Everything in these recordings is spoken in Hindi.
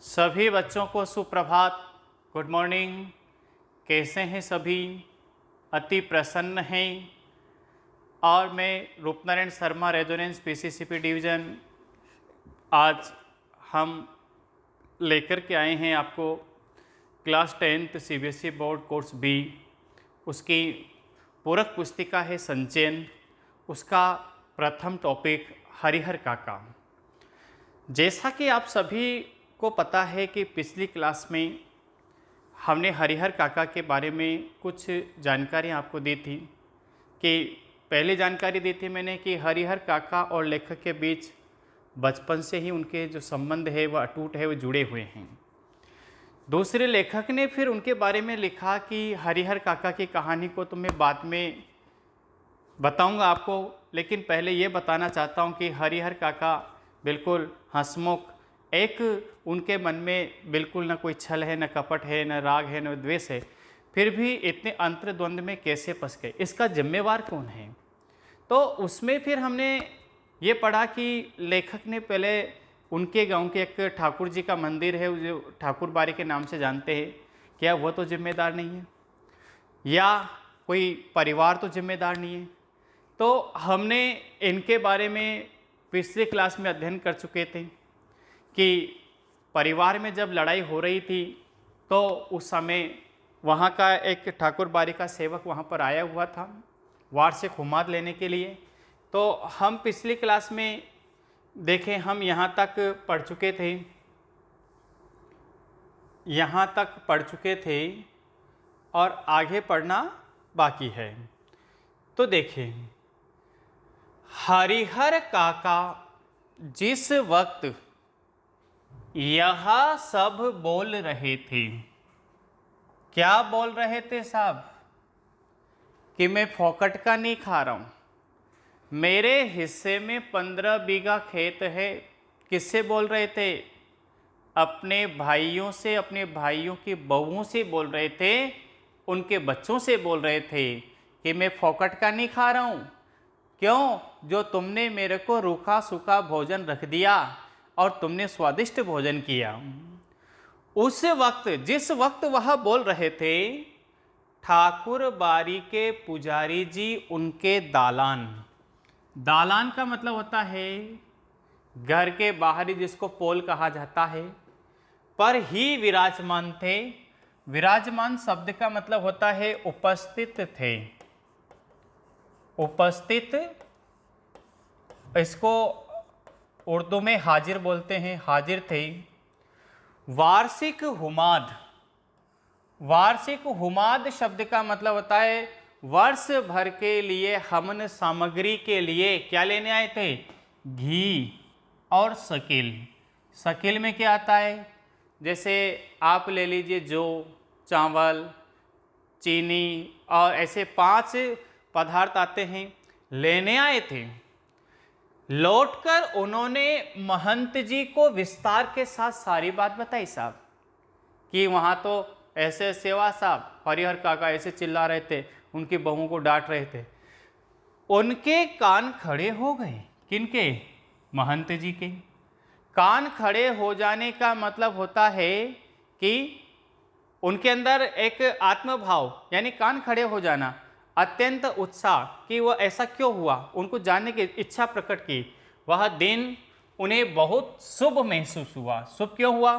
सभी बच्चों को सुप्रभात, गुड मॉर्निंग। कैसे हैं सभी? अति प्रसन्न हैं। और मैं Roopnarayan Sharma, Resonance PCCP division, आज हम लेकर के आए हैं आपको class 10th CBSE board course B. उसकी पूरक पुस्तिका है संचयन। उसका प्रथम टॉपिक हरिहर काका। जैसा कि आप सभी को पता है कि पिछली क्लास में हमने हरिहर काका के बारे में कुछ जानकारी आपको दी थी। कि पहली जानकारी दी थी मैंने कि हरिहर काका और लेखक के बीच बचपन से ही उनके जो संबंध है वह अटूट है, वह जुड़े हुए हैं। दूसरे लेखक ने फिर उनके बारे में लिखा कि हरिहर काका की कहानी को तो मैं बाद में बताऊंगा आपको, लेकिन पहले ये बताना चाहता हूँ कि हरिहर काका बिल्कुल हंसमुख, एक उनके मन में बिल्कुल न कोई छल है, न कपट है, न राग है, न द्वेष है, फिर भी इतने अंतर्द्वंद में कैसे फंस गए, इसका जिम्मेवार कौन है? तो उसमें फिर हमने ये पढ़ा कि लेखक ने पहले उनके गांव के एक ठाकुर जी का मंदिर है जो ठाकुर बाड़ी के नाम से जानते हैं, क्या वो तो जिम्मेदार नहीं है, या कोई परिवार तो जिम्मेदार नहीं है? तो हमने इनके बारे में पिछली क्लास में अध्ययन कर चुके थे कि परिवार में जब लड़ाई हो रही थी तो उस समय वहाँ का एक ठाकुर बाड़ी का सेवक वहाँ पर आया हुआ था वार्षिक हुमाद लेने के लिए। तो हम पिछली क्लास में देखें, हम यहाँ तक पढ़ चुके थे और आगे पढ़ना बाकी है। तो देखें, हरिहर काका जिस वक्त यह सब बोल रहे थे, क्या बोल रहे थे साहब? कि मैं फोकट का नहीं खा रहा हूँ, मेरे हिस्से में 15 बीघा खेत है। किससे बोल रहे थे? अपने भाइयों से, अपने भाइयों की बहुओं से बोल रहे थे, उनके बच्चों से बोल रहे थे कि मैं फोकट का नहीं खा रहा हूँ। क्यों? जो तुमने मेरे को रूखा सूखा भोजन रख दिया और तुमने स्वादिष्ट भोजन किया। उस वक्त, जिस वक्त वह बोल रहे थे, ठाकुर बाड़ी के पुजारी जी उनके दालान, दालान का मतलब होता है घर के बाहरी, जिसको पोल कहा जाता है, पर ही विराजमान थे। विराजमान शब्द का मतलब होता है उपस्थित थे, उपस्थित। इसको उर्दू में हाजिर बोलते हैं, हाजिर थे। वार्षिक हुमाद, वार्षिक हुमाद शब्द का मतलब होता है वर्ष भर के लिए हवन सामग्री के लिए क्या लेने आए थे? घी और शकील। शकील में क्या आता है? जैसे आप ले लीजिए, जौ, चावल, चीनी और ऐसे 5 पदार्थ आते हैं, लेने आए थे। लौटकर उन्होंने महंत जी को विस्तार के साथ सारी बात बताई साहब, कि वहाँ तो ऐसे सेवा साहब, हरिहर काका ऐसे चिल्ला रहे थे, उनकी बहुओं को डांट रहे थे। उनके कान खड़े हो गए। किनके? महंत जी के। कान खड़े हो जाने का मतलब होता है कि उनके अंदर एक आत्मभाव, यानी कान खड़े हो जाना, अत्यंत उत्साह कि वह ऐसा क्यों हुआ, उनको जानने की इच्छा प्रकट की। वह दिन उन्हें बहुत शुभ महसूस हुआ। शुभ क्यों हुआ?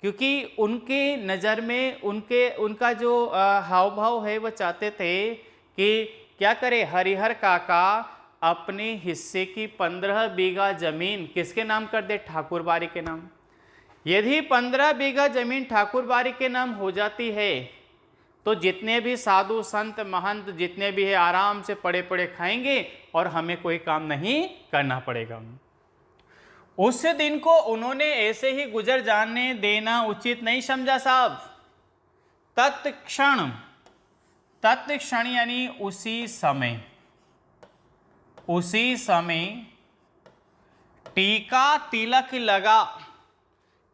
क्योंकि उनकी नज़र में उनका जो हाव भाव है, वह चाहते थे कि क्या करे, हरिहर काका अपने हिस्से की 15 बीघा जमीन किसके नाम कर दे? ठाकुर बाड़ी के नाम। यदि 15 बीघा जमीन ठाकुर बाड़ी के नाम हो जाती है तो जितने भी साधु संत महंत जितने भी है आराम से पड़े पड़े खाएंगे और हमें कोई काम नहीं करना पड़ेगा। उस दिन को उन्होंने ऐसे ही गुजर जाने देना उचित नहीं समझा साहब। तत्क्षण, तत्क्षण यानी उसी समय, उसी समय टीका तिलक लगा,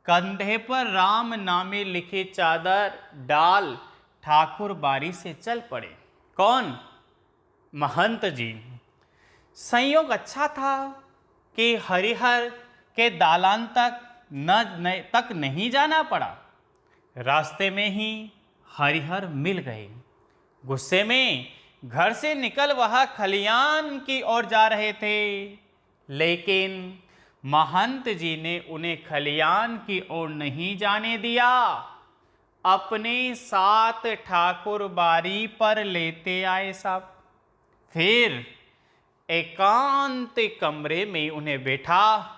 कंधे पर राम नामे लिखी चादर डाल ठाकुर बाड़ी से चल पड़े। कौन? महंत जी। संयोग अच्छा था कि हरिहर के दालान तक तक नहीं जाना पड़ा। रास्ते में ही हरिहर मिल गए। गुस्से में घर से निकल वह खलियान की ओर जा रहे थे, लेकिन महंत जी ने उन्हें खलियान की ओर नहीं जाने दिया। अपने साथ ठाकुर बारी पर लेते आए साहब। फिर एकांत कमरे में उन्हें बैठा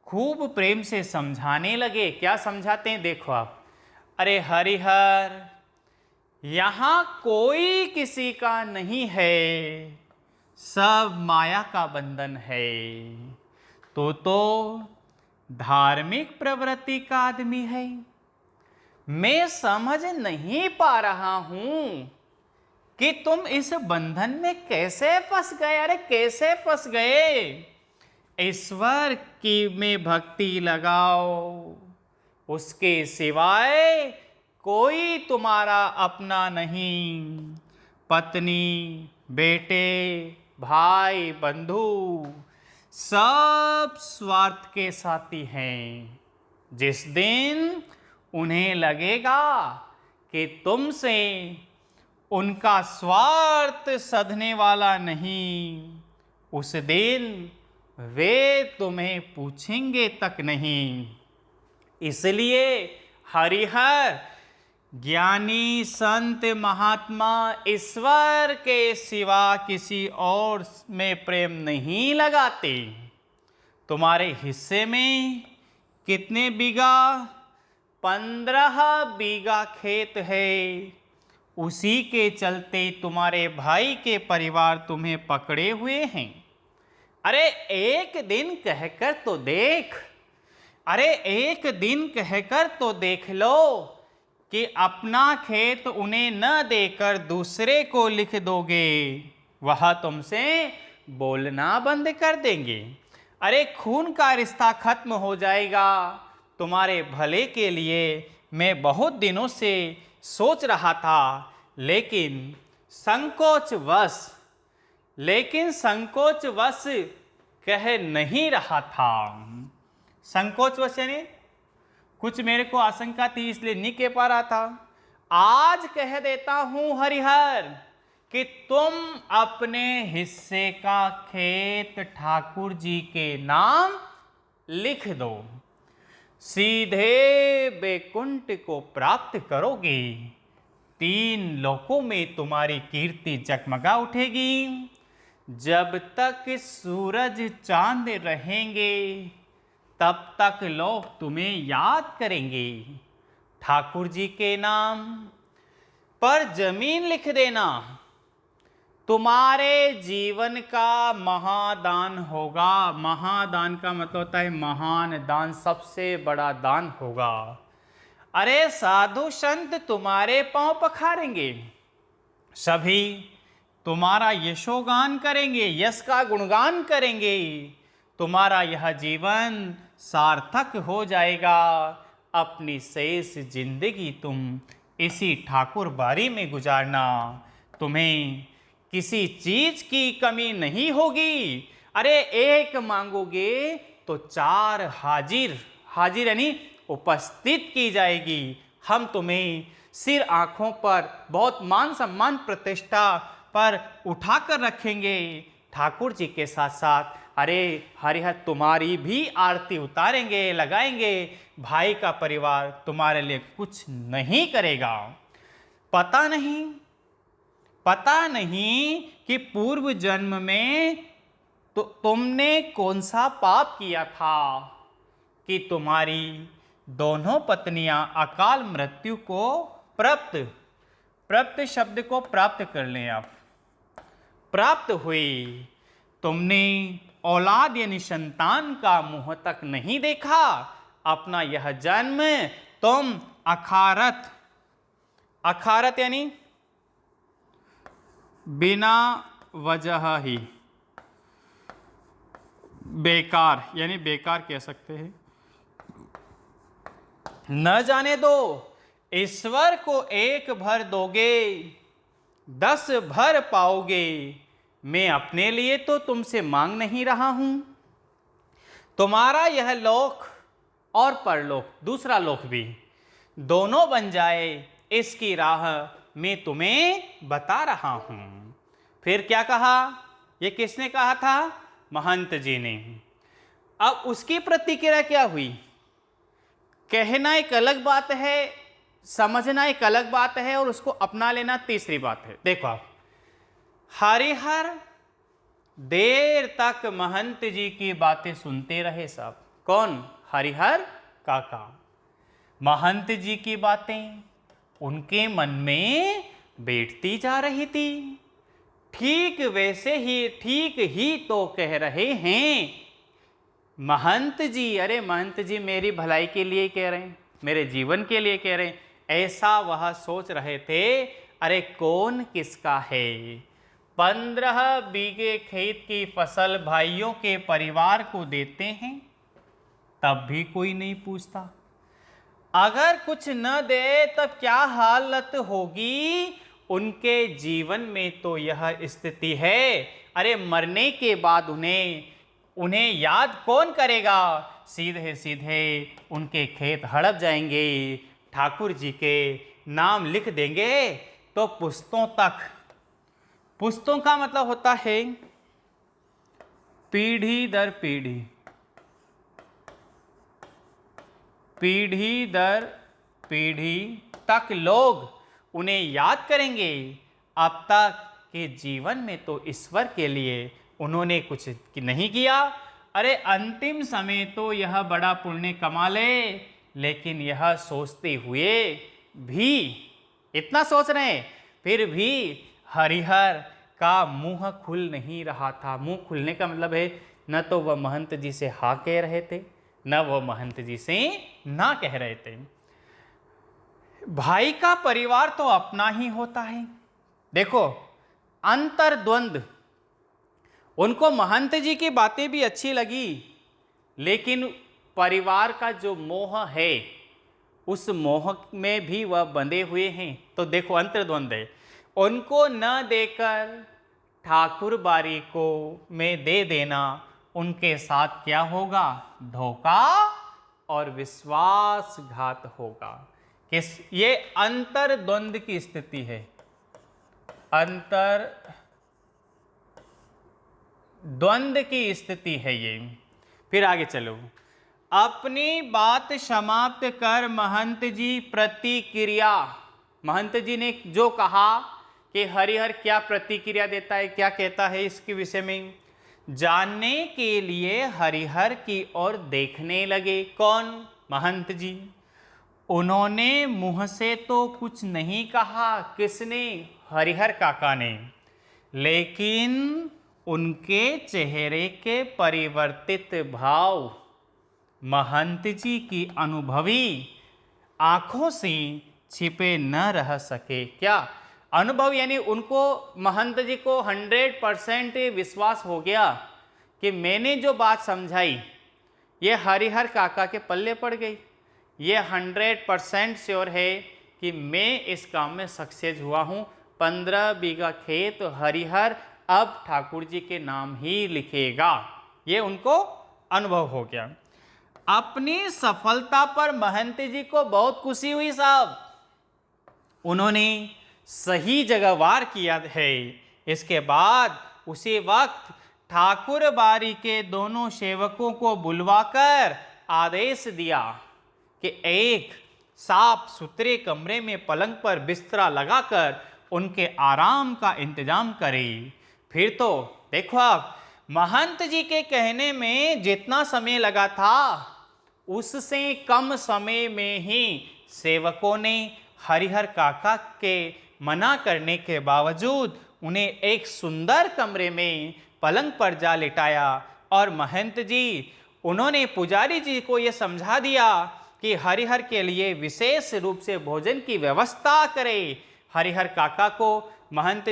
खूब प्रेम से समझाने लगे। क्या समझाते हैं देखो आप। अरे हरिहर, यहाँ कोई किसी का नहीं है, सब माया का बंधन है। तो धार्मिक प्रवृत्ति का आदमी है। मैं समझ नहीं पा रहा हूं कि तुम इस बंधन में कैसे फंस गए। अरे कैसे फंस गए। ईश्वर की में भक्ति लगाओ, उसके सिवाय कोई तुम्हारा अपना नहीं। पत्नी, बेटे, भाई, बंधु सब स्वार्थ के साथी हैं। जिस दिन उन्हें लगेगा कि तुमसे उनका स्वार्थ सधने वाला नहीं, उस दिन वे तुम्हें पूछेंगे तक नहीं। इसलिए हरिहर, ज्ञानी संत महात्मा ईश्वर के सिवा किसी और में प्रेम नहीं लगाते। तुम्हारे हिस्से में कितने बीघा? 15 बीघा खेत है। उसी के चलते तुम्हारे भाई के परिवार तुम्हें पकड़े हुए हैं। अरे एक दिन कहकर तो देख, अरे एक दिन कहकर तो देख लो कि अपना खेत उन्हें न देकर दूसरे को लिख दोगे, वह तुमसे बोलना बंद कर देंगे। अरे खून का रिश्ता खत्म हो जाएगा। तुम्हारे भले के लिए मैं बहुत दिनों से सोच रहा था, लेकिन संकोचवश कह नहीं रहा था। संकोचवश यानी कुछ मेरे को आशंका थी, इसलिए नहीं कह पा रहा था। आज कह देता हूं हरिहर कि तुम अपने हिस्से का खेत ठाकुर जी के नाम लिख दो, सीधे बैकुंठ को प्राप्त करोगे। 3 लोकों में तुम्हारी कीर्ति जगमगा उठेगी। जब तक सूरज चांद रहेंगे तब तक लोग तुम्हें याद करेंगे। ठाकुर जी के नाम पर जमीन लिख देना, तुम्हारे जीवन का महादान होगा। महादान का मतलब होता है महान दान, सबसे बड़ा दान होगा। अरे साधु संत तुम्हारे पांव पखारेंगे, सभी तुम्हारा यशोगान करेंगे, यश का गुणगान करेंगे। तुम्हारा यह जीवन सार्थक हो जाएगा। अपनी शेष जिंदगी तुम इसी ठाकुर बारी में गुजारना। तुम्हें किसी चीज की कमी नहीं होगी। अरे एक मांगोगे तो 4 हाजिर यानी उपस्थित की जाएगी। हम तुम्हें सिर आंखों पर बहुत मान सम्मान प्रतिष्ठा पर उठाकर रखेंगे। ठाकुर जी के साथ साथ अरे हरिहर तुम्हारी भी आरती उतारेंगे, लगाएंगे। भाई का परिवार तुम्हारे लिए कुछ नहीं करेगा। पता नहीं कि पूर्व जन्म में तो तुमने कौन सा पाप किया था कि तुम्हारी दोनों पत्नियां अकाल मृत्यु को प्राप्त शब्द को प्राप्त कर लें आप, प्राप्त हुई। तुमने औलाद यानी संतान का मुंह तक नहीं देखा। अपना यह जन्म तुम अखारत यानी बिना वजह ही, बेकार यानी बेकार कह सकते हैं। न जाने दो, ईश्वर को 1 भर दोगे 10 भर पाओगे। मैं अपने लिए तो तुमसे मांग नहीं रहा हूं। तुम्हारा यह लोक और परलोक, दूसरा लोक भी, दोनों बन जाए, इसकी राह मैं तुम्हें बता रहा हूं। फिर क्या कहा? ये किसने कहा था? महंत जी ने। अब उसकी प्रतिक्रिया क्या हुई? कहना एक अलग बात है, समझना एक अलग बात है, और उसको अपना लेना तीसरी बात है। देखो आप, हरिहर देर तक महंत जी की बातें सुनते रहे सब। कौन? हरिहर काका। महंत जी की बातें उनके मन में बैठती जा रही थी। ठीक वैसे ही, ठीक ही तो कह रहे हैं महंत जी। अरे महंत जी मेरी भलाई के लिए कह रहे हैं, मेरे जीवन के लिए कह रहे हैं, ऐसा वह सोच रहे थे। अरे कौन किसका है? 15 बीघे खेत की फसल भाइयों के परिवार को देते हैं, तब भी कोई नहीं पूछता। अगर कुछ न दे तब क्या हालत होगी उनके जीवन में? तो यह स्थिति है। अरे मरने के बाद उन्हें याद कौन करेगा? सीधे सीधे उनके खेत हड़प जाएंगे, ठाकुर जी के नाम लिख देंगे तो पुश्तों तक। पुश्तों का मतलब होता है पीढ़ी दर पीढ़ी, पीढ़ी दर पीढ़ी तक लोग उन्हें याद करेंगे। अब तक के जीवन में तो ईश्वर के लिए उन्होंने कुछ नहीं किया। अरे अंतिम समय तो यह बड़ा पुण्य कमा ले, लेकिन यह सोचते हुए भी, इतना सोच रहे हैं फिर भी हरिहर का मुंह खुल नहीं रहा था। मुंह खुलने का मतलब है न तो वह महंत जी से हाँ कह रहे थे, न वह महंत जी से ना कह रहे थे। भाई का परिवार तो अपना ही होता है। देखो अंतर्द्वंद, उनको महंत जी की बातें भी अच्छी लगी, लेकिन परिवार का जो मोह है उस मोह में भी वह बंधे हुए हैं। तो देखो अंतर्द्वंद है, उनको न देकर ठाकुर बारी को में दे देना उनके साथ क्या होगा? धोखा और विश्वासघात होगा। किस? ये अंतर्द्वंद की स्थिति है, अंतर्द्वंद की स्थिति है ये। फिर आगे चलो, अपनी बात समाप्त कर महंत जी प्रतिक्रिया। महंत जी ने जो कहा कि हरिहर क्या प्रतिक्रिया देता है, क्या कहता है, इसके विषय में जानने के लिए हरिहर की ओर देखने लगे। कौन? महंत जी। उन्होंने मुंह से तो कुछ नहीं कहा। किसने? हरिहर काका ने। लेकिन उनके चेहरे के परिवर्तित भाव महंत जी की अनुभवी आंखों से छिपे न रह सके। क्या अनुभव? यानी उनको, महंत जी को 100% विश्वास हो गया कि मैंने जो बात समझाई ये हरिहर काका के पल्ले पड़ गई। ये 100% श्योर है कि मैं इस काम में सक्सेस हुआ हूँ। 15 बीघा खेत हरिहर अब ठाकुर जी के नाम ही लिखेगा, ये उनको अनुभव हो गया। अपनी सफलता पर महंत जी को बहुत खुशी हुई साहब। उन्होंने सही जगह वार किया है। इसके बाद उसी वक्त ठाकुर बारी के दोनों सेवकों को बुलवाकर आदेश दिया कि एक साफ सुथरे कमरे में पलंग पर बिस्तरा लगाकर उनके आराम का इंतजाम करें। फिर तो देखो आप, महंत जी के कहने में जितना समय लगा था उससे कम समय में ही सेवकों ने हरिहर काका के मना करने के बावजूद उन्हें एक सुंदर कमरे में पलंग पर जा लिटाया। और महंत जी, उन्होंने पुजारी जी को यह समझा दिया कि हरिहर के लिए विशेष रूप से भोजन की व्यवस्था करें। हरिहर काका को महंत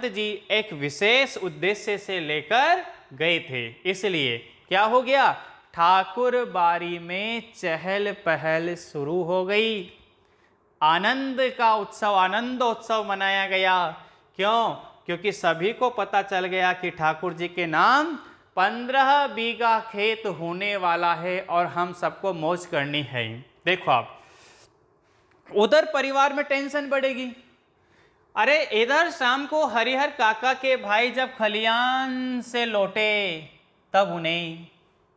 जी एक विशेष उद्देश्य से लेकर गए थे। इसलिए क्या हो गया? ठाकुर बारी में चहल पहल शुरू हो गई। आनंद का उत्सव, आनंदोत्सव मनाया गया। क्यों? क्योंकि सभी को पता चल गया कि ठाकुर जी के नाम 15 बीघा खेत होने वाला है और हम सबको मौज करनी है। देखो आप, उधर परिवार में टेंशन बढ़ेगी। अरे इधर शाम को हरिहर काका के भाई जब खलियान से लौटे तब उन्हें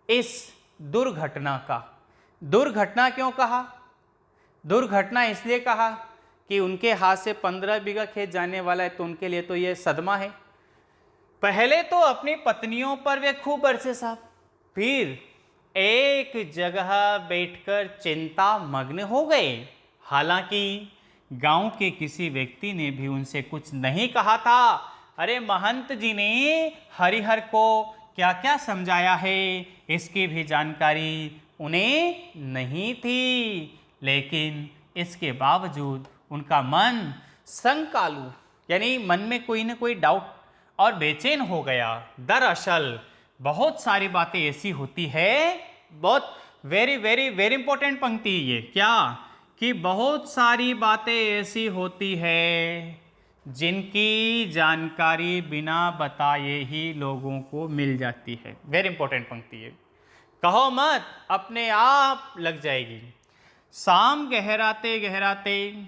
इस दुर्घटना क्यों कहा? दुर्घटना इसलिए कहा कि उनके हाथ से 15 बीघा खेत जाने वाला है, तो उनके लिए तो ये सदमा है। पहले तो अपनी पत्नियों पर वे खूब बरसे साहब, फिर एक जगह बैठकर चिंता मग्न हो गए। हालांकि गांव के किसी व्यक्ति ने भी उनसे कुछ नहीं कहा था। अरे महंत जी ने हरिहर को क्या क्या समझाया है इसकी भी जानकारी उन्हें नहीं थी, लेकिन इसके बावजूद उनका मन संकालू यानी मन में कोई ना कोई डाउट और बेचैन हो गया। दरअसल बहुत सारी बातें ऐसी होती है, बहुत वेरी वेरी वेरी इंपॉर्टेंट पंक्ति ये क्या, कि बहुत सारी बातें ऐसी होती है जिनकी जानकारी बिना बताए ही लोगों को मिल जाती है। वेरी इंपॉर्टेंट पंक्ति है, कहो मत अपने आप लग जाएगी। शाम गहराते गहराते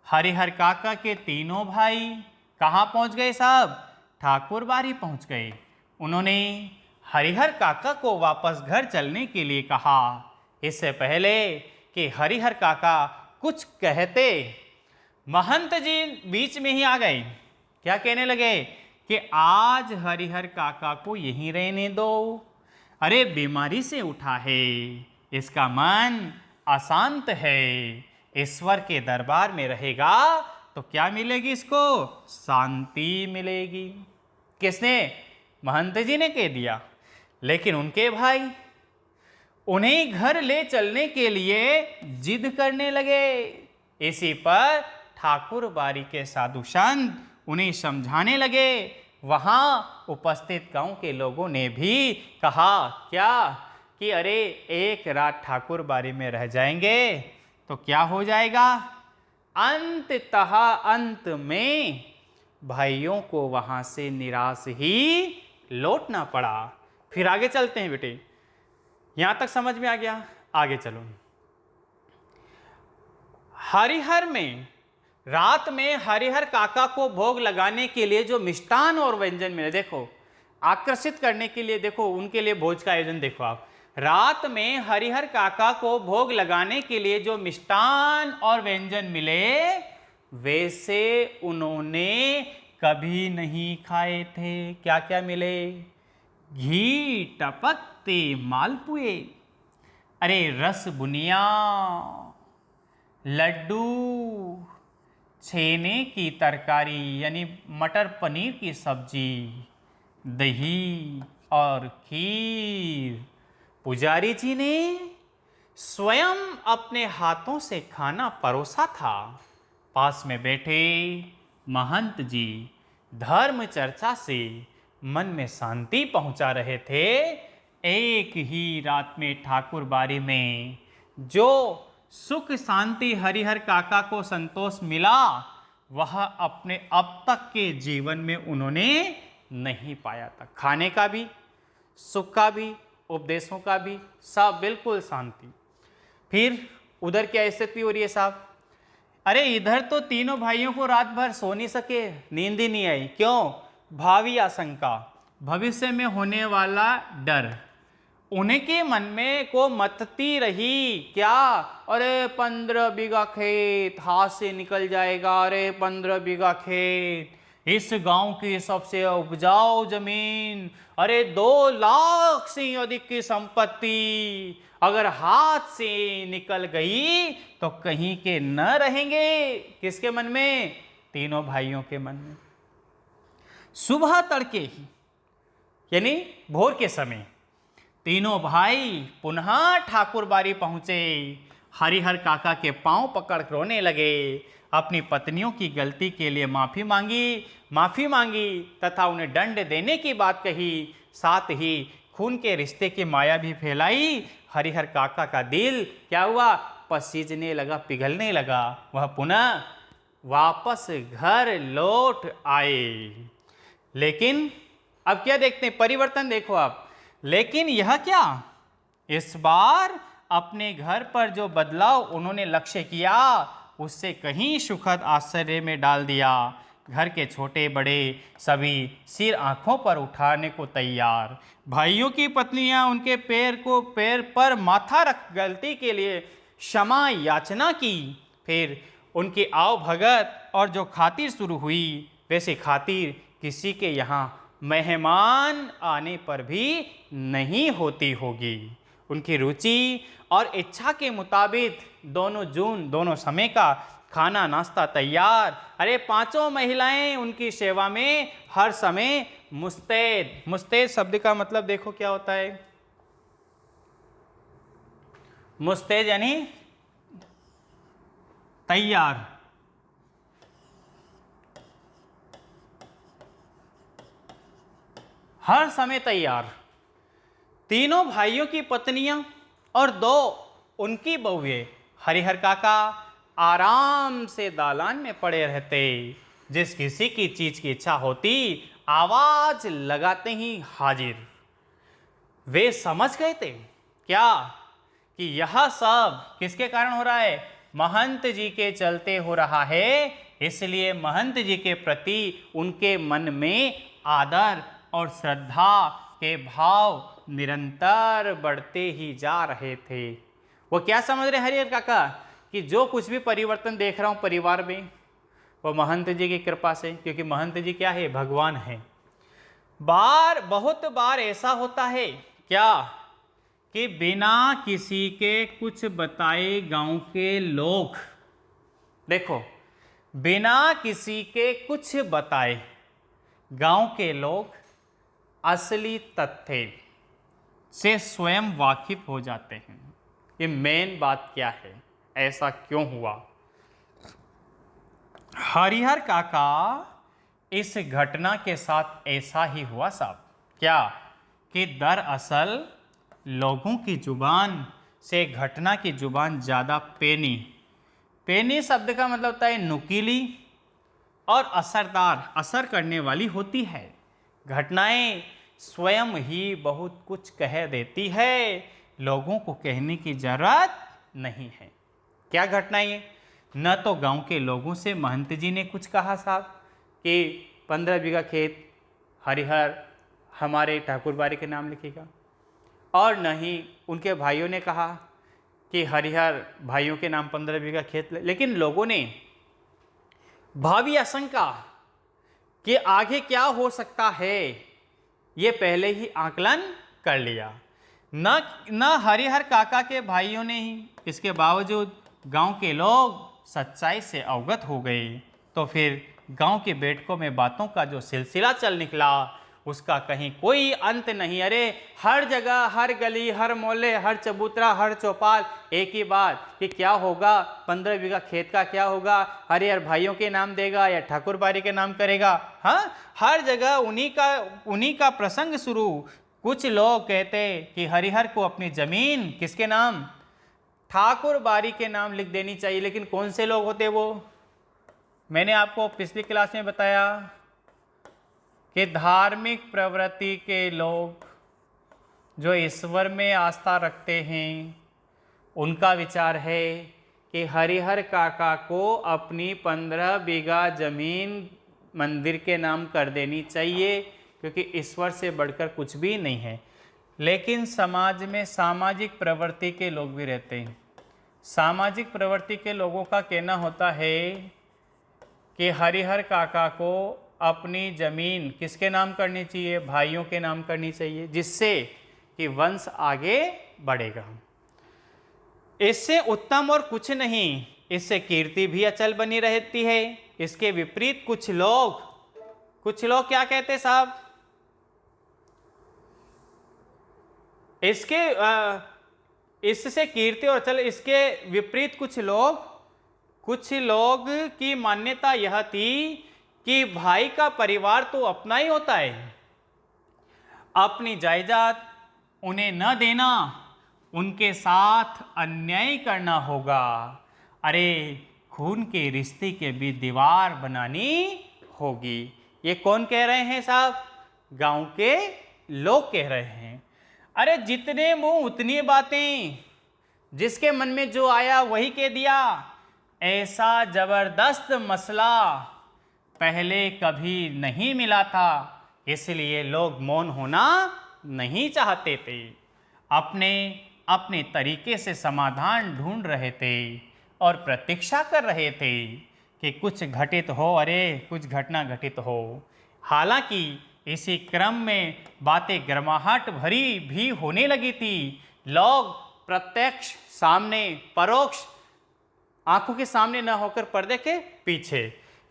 हरिहर काका के तीनों भाई कहाँ पहुँच गए साहब? ठाकुर बाड़ी पहुँच गए। उन्होंने हरिहर काका को वापस घर चलने के लिए कहा। इससे पहले कि हरिहर काका कुछ कहते, महंत जी बीच में ही आ गए। क्या कहने लगे कि आज हरिहर काका को यहीं रहने दो। अरे बीमारी से उठा है, इसका मन अशांत है, ईश्वर के दरबार में रहेगा तो क्या मिलेगी इसको? शांति मिलेगी। किसने? महंत जी ने कह दिया। लेकिन उनके भाई उन्हें घर ले चलने के लिए जिद करने लगे। इसी पर ठाकुर बाड़ी के साधु संत उन्हें समझाने लगे। वहाँ उपस्थित गांव के लोगों ने भी कहा क्या कि अरे एक रात ठाकुर बाड़ी में रह जाएंगे तो क्या हो जाएगा? अंततः अंत में भाइयों को वहाँ से निराश ही लौटना पड़ा। फिर आगे चलते हैं बेटे, यहाँ तक समझ में आ गया? आगे चलो। हरिहर में रात में हरिहर काका को भोग लगाने के लिए जो मिष्टान और व्यंजन मिले, देखो आकर्षित करने के लिए, देखो उनके लिए भोज का आयोजन देखो आप। रात में हरिहर काका को भोग लगाने के लिए जो मिष्टान और व्यंजन मिले वैसे उन्होंने कभी नहीं खाए थे। क्या क्या मिले? घी टपकते मालपुए, अरे रस बुनिया, लड्डू, छेने की तरकारी यानी मटर पनीर की सब्जी, दही और खीर। पुजारी जी ने स्वयं अपने हाथों से खाना परोसा था। पास में बैठे महंत जी धर्म चर्चा से मन में शांति पहुंचा रहे थे। एक ही रात में ठाकुर बाड़ी में जो सुख शांति हरिहर काका को संतोष मिला वह अपने अब तक के जीवन में उन्होंने नहीं पाया था। खाने का भी, सुख का भी, उपदेशों का भी, सब बिल्कुल शांति। फिर उधर क्या स्थिति हो रही है साहब? अरे इधर तो तीनों भाइयों को रात भर सो नहीं सके, नींद ही नहीं आई। क्यों? भावी आशंका, भविष्य में होने वाला डर उनके मन में को मतती रही। क्या? अरे 15 बीघा खेत हाथ से निकल जाएगा। अरे 15 बीघा खेत, इस गांव की सबसे उपजाऊ जमीन, अरे 2 लाख से अधिक की संपत्ति अगर हाथ से निकल गई तो कहीं के न रहेंगे। किसके मन में? तीनों भाइयों के मन में। सुबह तड़के ही यानी भोर के समय तीनों भाई पुनः ठाकुर बाड़ी पहुंचे। हरिहर काका के पांव पकड़ रोने लगे। अपनी पत्नियों की गलती के लिए माफ़ी मांगी तथा उन्हें दंड देने की बात कही। साथ ही खून के रिश्ते की माया भी फैलाई। हरिहर काका का दिल क्या हुआ? पसीजने लगा, पिघलने लगा। वह पुनः वापस घर लौट आए। लेकिन अब क्या देखते हैं, परिवर्तन देखो आप। लेकिन यह क्या, इस बार अपने घर पर जो बदलाव उन्होंने लक्ष्य किया उससे कहीं सुखद आश्चर्य में डाल दिया। घर के छोटे बड़े सभी सिर आंखों पर उठाने को तैयार। भाइयों की पत्नियां उनके पैर पर माथा रख गलती के लिए क्षमा याचना की। फिर उनकी आओ भगत और जो खातिर शुरू हुई, वैसे खातिर किसी के यहाँ मेहमान आने पर भी नहीं होती होगी। उनकी रुचि और इच्छा के मुताबिक दोनों समय का खाना नाश्ता तैयार। अरे पांचों महिलाएं उनकी सेवा में हर समय मुस्तैद। मुस्तैद शब्द का मतलब देखो क्या होता है, मुस्तैद यानी तैयार। हर समय तैयार। तीनों भाइयों की पत्नियां और 2 उनकी बहुएं हरिहर काका आराम से दालान में पड़े रहते। जिस किसी की चीज की इच्छा होती आवाज लगाते ही हाजिर। वे समझ गए थे क्या कि यह सब किसके कारण हो रहा है, महंत जी के चलते हो रहा है। इसलिए महंत जी के प्रति उनके मन में आदर और श्रद्धा के भाव निरंतर बढ़ते ही जा रहे थे। वो क्या समझ रहे हरिहर काका कि जो कुछ भी परिवर्तन देख रहा हूँ परिवार में वो महंत जी की कृपा से, क्योंकि महंत जी क्या है, भगवान है। बहुत बार ऐसा होता है क्या कि बिना किसी के कुछ बताए गांव के लोग, देखो बिना किसी के कुछ बताए गांव के लोग असली तथ्य से स्वयं वाकिफ हो जाते हैं। ये मेन बात क्या है, ऐसा क्यों हुआ। हरिहर काका इस घटना के साथ ऐसा ही हुआ साहब, क्या कि दरअसल लोगों की जुबान से घटना की जुबान ज़्यादा पेनी शब्द का मतलब होता है नुकीली और असरदार, असर करने वाली होती है। घटनाएं स्वयं ही बहुत कुछ कह देती है, लोगों को कहने की जरूरत नहीं है। क्या घटनाएं, न तो गांव के लोगों से महंत जी ने कुछ कहा साहब कि 15 बीघा खेत हरिहर हमारे ठाकुर बारी के नाम लिखेगा, और न ही उनके भाइयों ने कहा कि हरिहर भाइयों के नाम 15 बीघा खेत। लेकिन लोगों ने भावी आशंका कि आगे क्या हो सकता है ये पहले ही आकलन कर लिया। न हरिहर काका के भाइयों ने ही, इसके बावजूद गांव के लोग सच्चाई से अवगत हो गए। तो फिर गांव के बैठकों में बातों का जो सिलसिला चल निकला उसका कहीं कोई अंत नहीं। अरे हर जगह, हर गली, हर मोहल्ले, हर चबूतरा, हर चौपाल एक ही बात कि क्या होगा, 15 बीघा खेत का क्या होगा, हरिहर भाइयों के नाम देगा या ठाकुर बारी के नाम करेगा। हाँ, हर जगह उन्हीं का प्रसंग शुरू। कुछ लोग कहते कि हरिहर को अपनी जमीन किसके नाम, ठाकुर बारी के नाम लिख देनी चाहिए। लेकिन कौन से लोग होते वो, मैंने आपको पिछली क्लास में बताया कि धार्मिक प्रवृत्ति के लोग जो ईश्वर में आस्था रखते हैं उनका विचार है कि हरिहर काका को अपनी 15 बीघा जमीन मंदिर के नाम कर देनी चाहिए, क्योंकि ईश्वर से बढ़कर कुछ भी नहीं है। लेकिन समाज में सामाजिक प्रवृत्ति के लोग भी रहते हैं। सामाजिक प्रवृत्ति के लोगों का कहना होता है कि हरिहर काका को अपनी ज़मीन किसके नाम करनी चाहिए, भाइयों के नाम करनी चाहिए, जिससे कि वंश आगे बढ़ेगा। इससे उत्तम और कुछ नहीं, इससे कीर्ति भी अचल बनी रहती है। इसके विपरीत कुछ लोग क्या कहते साहब, इससे कीर्ति और अचल, इसके विपरीत कुछ लोग की मान्यता यह थी कि भाई का परिवार तो अपना ही होता है, अपनी जायदाद उन्हें न देना, उनके साथ अन्याय करना होगा। अरे खून के रिश्ते के भी दीवार बनानी होगी। ये कौन कह रहे हैं साहब, गांव के लोग कह रहे हैं। अरे जितने मुंह उतनी बातें, जिसके मन में जो आया वही कह दिया। ऐसा जबरदस्त मसला पहले कभी नहीं मिला था, इसलिए लोग मौन होना नहीं चाहते थे, अपने अपने तरीके से समाधान ढूंढ रहे थे और प्रतीक्षा कर रहे थे कि कुछ घटित हो, अरे कुछ घटना घटित हो। हालांकि इसी क्रम में बातें गर्माहट भरी भी होने लगी थी। लोग प्रत्यक्ष सामने, परोक्ष आंखों के सामने न होकर पर्दे के पीछे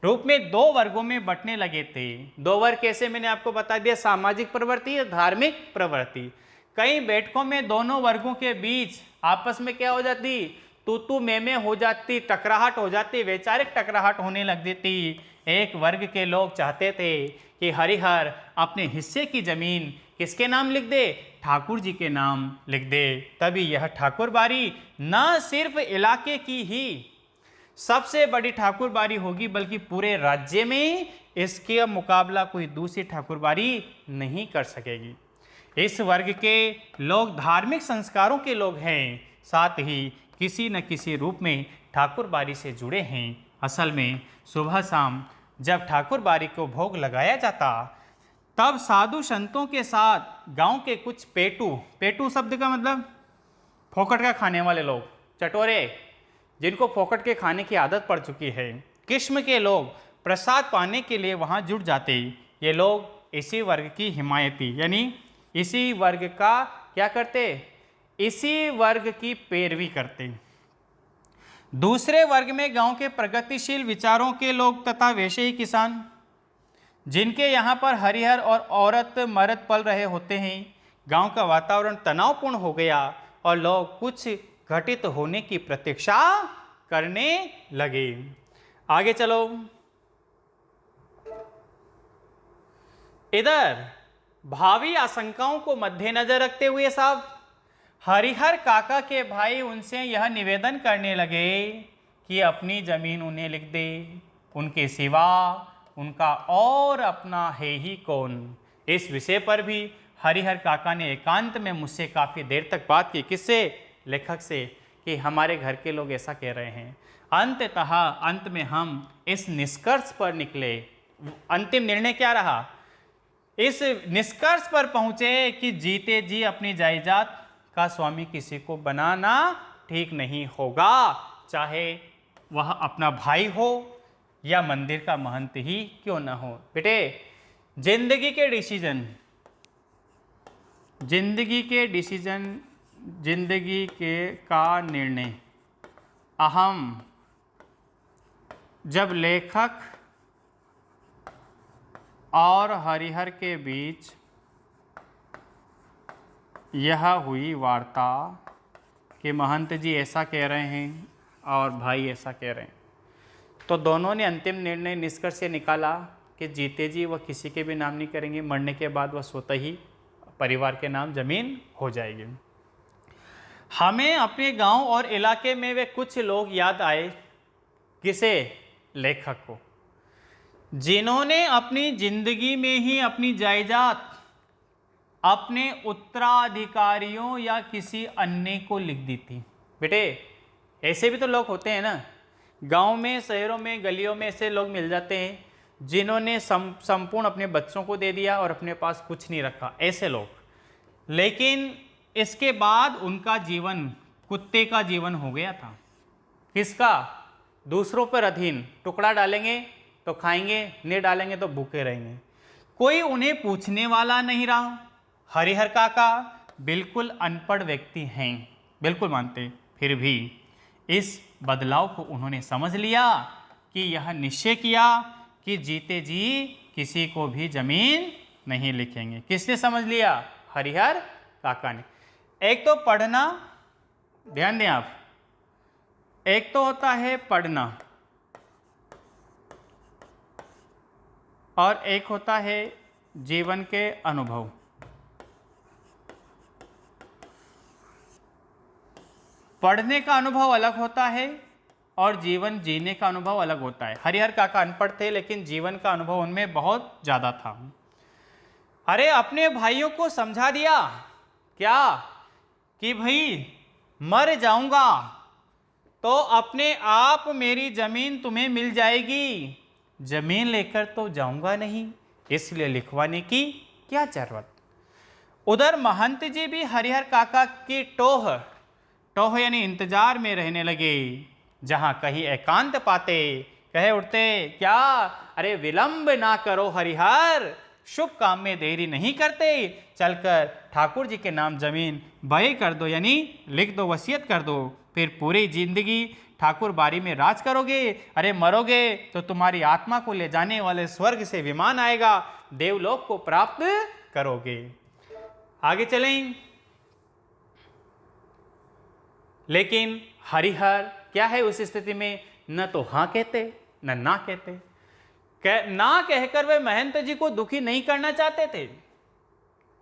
रूप में दो वर्गों में बंटने लगे थे। दो वर्ग कैसे, मैंने आपको बता दिया, सामाजिक प्रवृत्ति और धार्मिक प्रवृत्ति। कई बैठकों में दोनों वर्गों के बीच आपस में क्या हो जाती, तू मैं हो जाती, टकराहट हो जाती, वैचारिक टकराहट होने लग जाती। एक वर्ग के लोग चाहते थे कि हरिहर अपने हिस्से की जमीन किसके नाम लिख दे, ठाकुर जी के नाम लिख दे। तभी यह ठाकुर बारी न सिर्फ इलाके की ही सबसे बड़ी ठाकुर बारी होगी, बल्कि पूरे राज्य में इसके मुकाबला कोई दूसरी ठाकुर बारी नहीं कर सकेगी। इस वर्ग के लोग धार्मिक संस्कारों के लोग हैं, साथ ही किसी न किसी रूप में ठाकुर बारी से जुड़े हैं। असल में सुबह शाम जब ठाकुर बारी को भोग लगाया जाता, तब साधु संतों के साथ गांव के कुछ पेटू शब्द का मतलब फोकट का खाने वाले लोग, चटोरे, जिनको फोकट के खाने की आदत पड़ चुकी है, किस्म के लोग प्रसाद पाने के लिए वहां जुट जाते। ये लोग इसी वर्ग की हिमायती, यानी इसी वर्ग का क्या करते, इसी वर्ग की पैरवी करते। दूसरे वर्ग में गांव के प्रगतिशील विचारों के लोग तथा वैसे ही किसान, जिनके यहाँ पर हरिहर और औरत मर्द पल रहे होते हैं। गांव का वातावरण तनावपूर्ण हो गया और लोग कुछ घटित होने की प्रतीक्षा करने लगे। आगे चलो। इधर भावी आशंकाओं को मद्देनजर रखते हुए साहब हरिहर काका के भाई उनसे यह निवेदन करने लगे कि अपनी जमीन उन्हें लिख दे, उनके सिवा उनका और अपना है ही कौन। इस विषय पर भी हरिहर काका ने एकांत में मुझसे काफ़ी देर तक बात की। किससे? लेखक से, कि हमारे घर के लोग ऐसा कह रहे हैं। अंततः अंत में हम इस निष्कर्ष पर निकले। अंतिम निर्णय क्या रहा? इस निष्कर्ष पर पहुंचे कि जीते जी अपनी जायदाद का स्वामी किसी को बनाना ठीक नहीं होगा, चाहे वह अपना भाई हो या मंदिर का महंत ही क्यों ना हो। बेटे, जिंदगी के डिसीजन, जिंदगी के का निर्णय अहम जब लेखक और हरिहर के बीच यह हुई वार्ता कि महंत जी ऐसा कह रहे हैं और भाई ऐसा कह रहे हैं, तो दोनों ने अंतिम निर्णय निष्कर्ष से निकाला कि जीते जी वह किसी के भी नाम नहीं करेंगे, मरने के बाद वह स्वतः ही परिवार के नाम जमीन हो जाएगी। हमें अपने गांव और इलाके में वे कुछ लोग याद आए। किसे? लेखक को, जिन्होंने अपनी जिंदगी में ही अपनी जायदाद अपने उत्तराधिकारियों या किसी अन्य को लिख दी थी। बेटे, ऐसे भी तो लोग होते हैं ना, गांव में, शहरों में, गलियों में ऐसे लोग मिल जाते हैं जिन्होंने संपूर्ण अपने बच्चों को दे दिया और अपने पास कुछ नहीं रखा, ऐसे लोग। लेकिन इसके बाद उनका जीवन कुत्ते का जीवन हो गया था। किसका? दूसरों पर अधीन। टुकड़ा डालेंगे तो खाएंगे, नहीं डालेंगे तो भूखे रहेंगे। कोई उन्हें पूछने वाला नहीं रहा। हरिहर काका बिल्कुल अनपढ़ व्यक्ति हैं, बिल्कुल मानते, फिर भी इस बदलाव को उन्होंने समझ लिया कि यह निश्चय किया कि जीते जी किसी को भी जमीन नहीं लिखेंगे। किसने समझ लिया? हरिहर काका ने। एक तो पढ़ना, ध्यान दें आप, एक तो होता है पढ़ना और एक होता है जीवन के अनुभव। पढ़ने का अनुभव अलग होता है और जीवन जीने का अनुभव अलग होता है। हरिहर काका अनपढ़ थे, लेकिन जीवन का अनुभव उनमें बहुत ज़्यादा था। अरे अपने भाइयों को समझा दिया क्या कि भाई मर जाऊंगा तो अपने आप मेरी जमीन तुम्हें मिल जाएगी, जमीन लेकर तो जाऊंगा नहीं, इसलिए लिखवाने की क्या जरूरत। उधर महंत जी भी हरिहर काका की टोह टोह यानी इंतजार में रहने लगे। जहां कहीं एकांत पाते कहे उठते क्या, अरे विलंब ना करो हरिहर, शुभ काम में देरी नहीं करते, चलकर ठाकुर जी के नाम जमीन बही कर दो, यानी लिख दो, वसीयत कर दो, फिर पूरी जिंदगी ठाकुर बाड़ी में राज करोगे। अरे मरोगे तो तुम्हारी आत्मा को ले जाने वाले स्वर्ग से विमान आएगा, देवलोक को प्राप्त करोगे। आगे चलें। लेकिन हरिहर क्या है उस स्थिति में, न तो हाँ कहते न ना कहते। ना कहकर वे महंत जी को दुखी नहीं करना चाहते थे,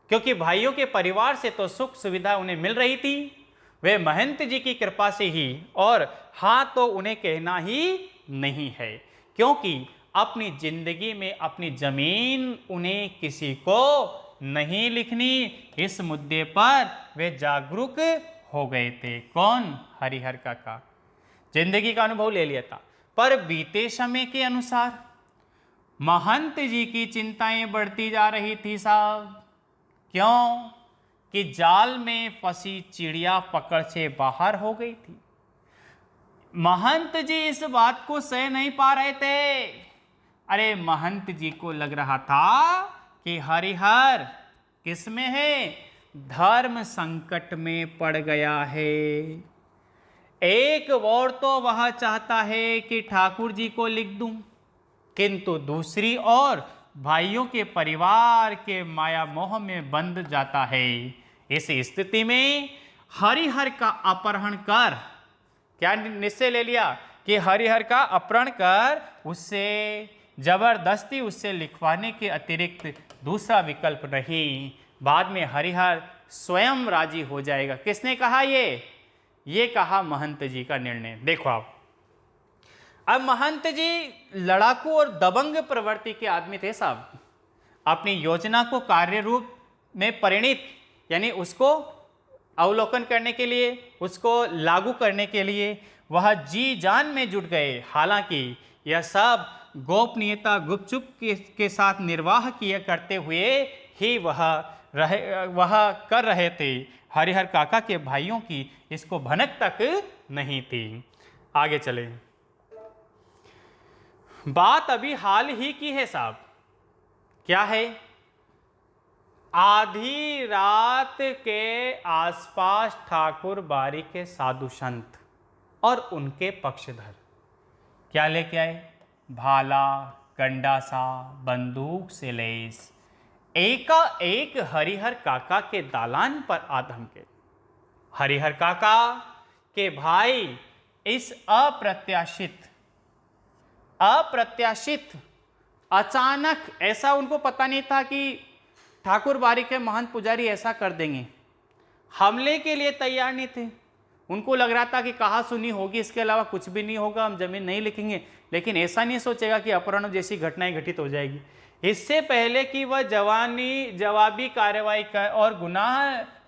क्योंकि भाइयों के परिवार से तो सुख सुविधा उन्हें मिल रही थी, वे महंत जी की कृपा से ही, और हाँ तो उन्हें कहना ही नहीं है, क्योंकि अपनी जिंदगी में अपनी जमीन उन्हें किसी को नहीं लिखनी। इस मुद्दे पर वे जागरूक हो गए थे। कौन? हरिहर काका। जिंदगी का अनुभव ले लिया था, पर बीते समय के अनुसार महंत जी की चिंताएं बढ़ती जा रही थी साहब। क्यों? कि जाल में फंसी चिड़िया पकड़ से बाहर हो गई थी। महंत जी इस बात को सह नहीं पा रहे थे। अरे महंत जी को लग रहा था कि हरिहर किसमें है, धर्म संकट में पड़ गया है। एक और तो वह चाहता है कि ठाकुर जी को लिख दूं, किंतु दूसरी ओर भाइयों के परिवार के माया मोह में बंध जाता है। इस स्थिति में हरिहर का अपहरण कर, क्या निश्चय ले लिया कि हरिहर का अपहरण कर उससे जबरदस्ती उससे लिखवाने के अतिरिक्त दूसरा विकल्प नहीं। बाद में हरिहर स्वयं राजी हो जाएगा। किसने कहा ये कहा महंत जी का निर्णय। देखो आप, अब महंत जी लड़ाकू और दबंग प्रवृत्ति के आदमी थे साहब। अपनी योजना को कार्य रूप में परिणित यानी उसको अवलोकन करने के लिए, उसको लागू करने के लिए वह जी जान में जुट गए। हालांकि यह सब गोपनीयता गुपचुप के साथ निर्वाह किया करते हुए ही वह कर रहे थे। हरिहर काका के भाइयों की इसको भनक तक नहीं थी। आगे चले। बात अभी हाल ही की है साहब। क्या है? आधी रात के आसपास ठाकुर बाड़ी के साधु संत और उनके पक्षधर क्या लेके आए? भाला, गंडासा, बंदूक से लैस एकाएक हरिहर काका के दालान पर आ धमके। हरिहर काका के भाई इस अप्रत्याशित अचानक, ऐसा उनको पता नहीं था कि ठाकुर बाड़ी के महंत पुजारी ऐसा कर देंगे, हमले के लिए तैयार नहीं थे। उनको लग रहा था कि कहा सुनी होगी, इसके अलावा कुछ भी नहीं होगा, हम जमीन नहीं लिखेंगे। लेकिन ऐसा नहीं सोचेगा कि अपहरण जैसी घटनाएं घटित हो जाएगी। इससे पहले कि वह जवाबी कार्रवाई कर और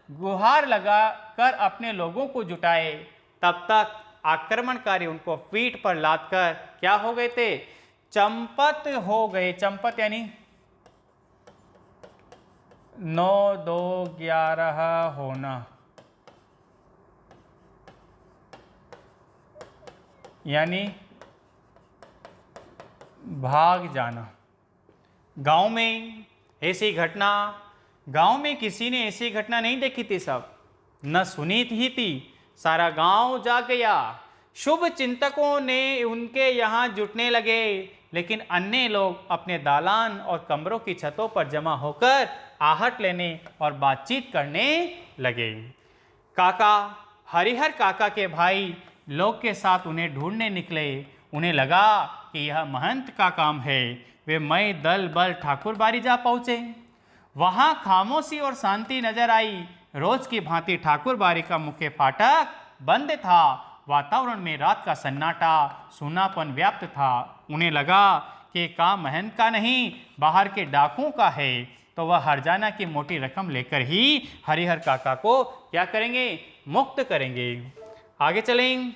गुहार लगाकर अपने लोगों को जुटाए, तब तक आक्रमणकारी उनको पीठ पर लादकर क्या हो गए थे? चंपत हो गए। चंपत यानी 9-2-11 होना, यानी भाग जाना। गांव में ऐसी घटना, गांव में किसी ने ऐसी घटना नहीं देखी थी साहब, न सुनी थी। सारा गांव जाग गया। शुभ चिंतकों ने उनके यहाँ जुटने लगे, लेकिन अन्य लोग अपने दालान और कमरों की छतों पर जमा होकर आहट लेने और बातचीत करने लगे। काका, हरिहर काका के भाई लोग के साथ उन्हें ढूंढने निकले। उन्हें लगा कि यह महंत का काम है। वे मई दल बल ठाकुर बाड़ी जा पहुँचे। वहाँ खामोशी और शांति नजर आई। रोज की भांति ठाकुर बाड़ी का मुख्य फाटक बंद था। वातावरण में रात का सन्नाटा, सूनापन व्याप्त था। उन्हें लगा कि काम महंत का नहीं, बाहर के डाकुओं का है। तो वह हर्जाना की मोटी रकम लेकर ही हरिहर काका को क्या करेंगे, मुक्त करेंगे। आगे चलें।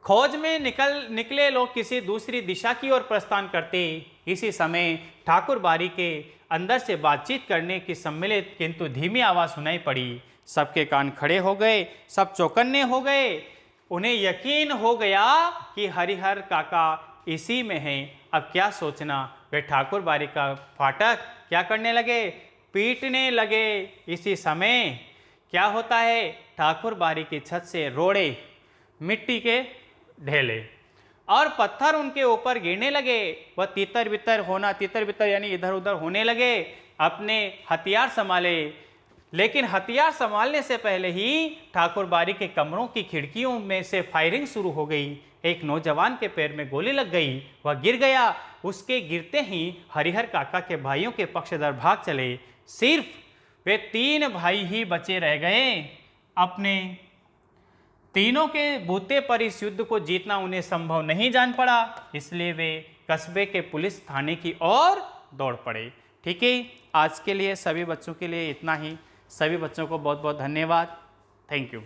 खोज में निकले लोग किसी दूसरी दिशा की ओर प्रस्थान करते। इसी समय ठाकुर बारी के अंदर से बातचीत करने की सम्मिलित किंतु धीमी आवाज़ सुनाई पड़ी। सबके कान खड़े हो गए, सब चौकन्ने हो गए। उन्हें यकीन हो गया कि हरिहर काका इसी में हैं। अब क्या सोचना। वे ठाकुर बारी का फाटक क्या करने लगे, पीटने लगे। इसी समय क्या होता है, ठाकुर बारी की छत से रोड़े, मिट्टी के ढेले और पत्थर उनके ऊपर गिरने लगे। वह तितर बितर यानी इधर उधर होने लगे। अपने हथियार संभाले, लेकिन हथियार संभालने से पहले ही ठाकुर बारी के कमरों की खिड़कियों में से फायरिंग शुरू हो गई। एक नौजवान के पैर में गोली लग गई, वह गिर गया। उसके गिरते ही हरिहर काका के भाइयों के पक्षधर भाग चले। सिर्फ वे 3 भाई ही बचे रह गए। अपने तीनों के बूते पर इस युद्ध को जीतना उन्हें संभव नहीं जान पड़ा, इसलिए वे कस्बे के पुलिस थाने की ओर दौड़ पड़े। ठीक है, आज के लिए सभी बच्चों के लिए इतना ही। सभी बच्चों को बहुत बहुत धन्यवाद। Thank you.